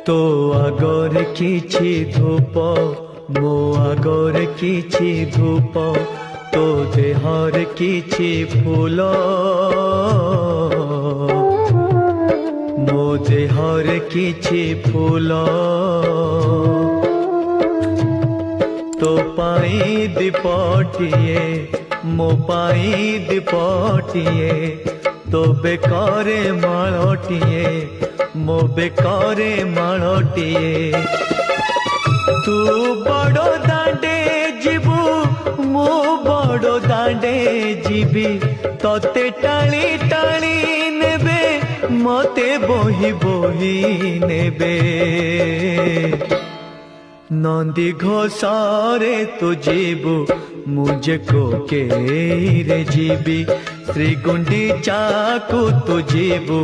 तो आगरे किछि धूप मो आगरे किछि धूप तो देहर किछि फूल मो देहर किछि फूल तो पाई दीपटिए मो पाई दीपटिए तो बेकारे माळटिए मो बेकारे माळटिए तू बड़ दांडे जीवु मो बड़ दांडे जीवी तोते टाणी टाणी नेबे मते बोही बोही नेबे नंदी घोषारे तू जीवु मुझे को के रे जीवी श्री गुंडीचा को तू जीवु।